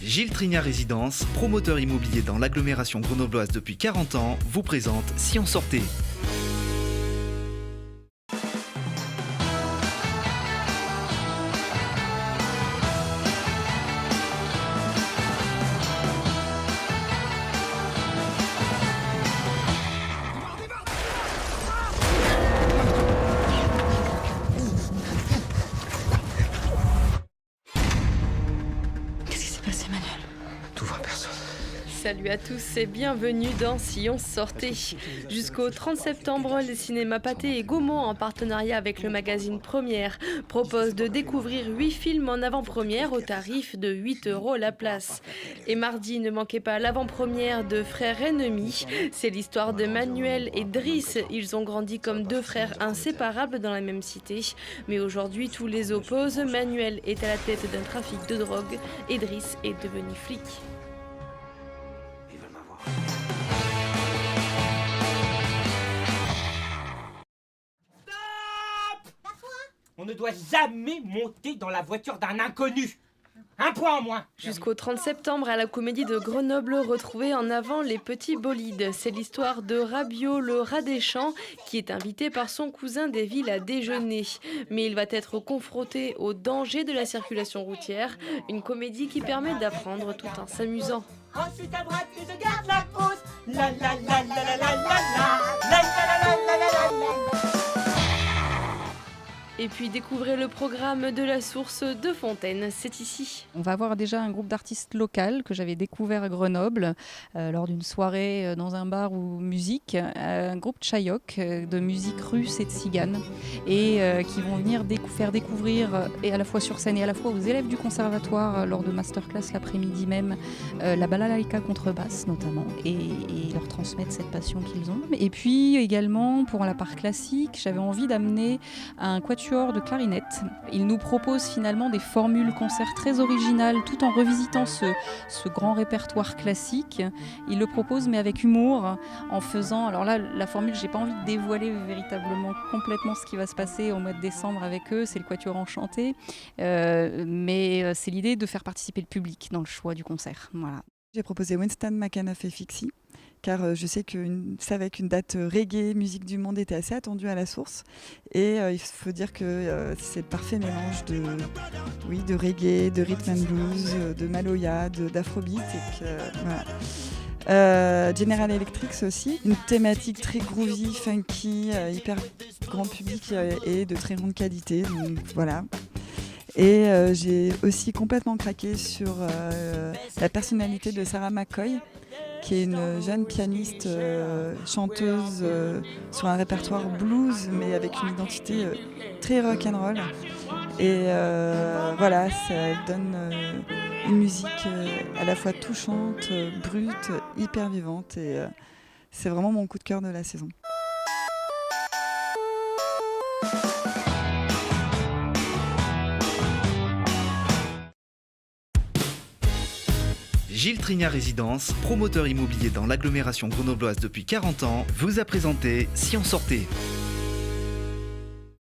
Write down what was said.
Gilles Trignat Résidence, promoteur immobilier dans l'agglomération grenobloise depuis 40 ans, vous présente Si on sortait. Salut à tous et bienvenue dans Si on sortait. Jusqu'au 30 septembre, les cinémas Pathé et Gaumont, en partenariat avec le magazine Première, proposent de découvrir 8 films en avant-première au tarif de 8 € la place. Et mardi, ne manquez pas l'avant-première de Frères ennemis. C'est l'histoire de Manuel et Driss. Ils ont grandi comme deux frères inséparables dans la même cité. Mais aujourd'hui, tout les oppose. Manuel est à la tête d'un trafic de drogue et Driss est devenu flic. On ne doit jamais monter dans la voiture d'un inconnu. Un point en moins. Jusqu'au 30 septembre, à la Comédie de Grenoble, retrouvez en avant les petits bolides. C'est l'histoire de Rabiot, le rat des champs, qui est invité par son cousin des villes à déjeuner. Mais il va être confronté aux dangers de la circulation routière. Une comédie qui permet d'apprendre tout en s'amusant. Ensuite à droite et je garde la pause. La la la la la la la la. La la la la la la la. Et puis découvrez le programme de la Source de Fontaine, c'est ici. On va avoir déjà un groupe d'artistes locaux que j'avais découvert à Grenoble lors d'une soirée dans un bar ou musique, un groupe Tchaïok de musique russe et de tzigane et qui vont venir faire découvrir et à la fois sur scène et à la fois aux élèves du conservatoire lors de masterclass l'après-midi même la balalaïka contrebasse notamment et leur transmettre cette passion qu'ils ont. Et puis également pour la part classique, j'avais envie d'amener un quatuor de clarinette. Il nous propose finalement des formules concerts très originales tout en revisitant ce grand répertoire classique. Il le propose mais avec humour en faisant, alors là la formule j'ai pas envie de dévoiler véritablement complètement ce qui va se passer au mois de décembre avec eux, c'est le quatuor enchanté, mais c'est l'idée de faire participer le public dans le choix du concert. Voilà. J'ai proposé Winston McAnuff et Fixie, car je sais que savais qu'une date reggae, musique du monde était assez attendue à la Source. Et il faut dire que c'est le parfait mélange de reggae, de rhythm and blues, de maloya, d'afrobeat. Voilà. General Electric aussi, une thématique très groovy, funky, hyper grand public et de très grande qualité. Donc, voilà. Et j'ai aussi complètement craqué sur la personnalité de Sarah McCoy, qui est une jeune pianiste, chanteuse sur un répertoire blues, mais avec une identité très rock'n'roll. Et voilà, ça donne une musique à la fois touchante, brute, hyper vivante. Et c'est vraiment mon coup de cœur de la saison. Gilles Trignat Résidence, promoteur immobilier dans l'agglomération grenobloise depuis 40 ans, vous a présenté Si on sortait.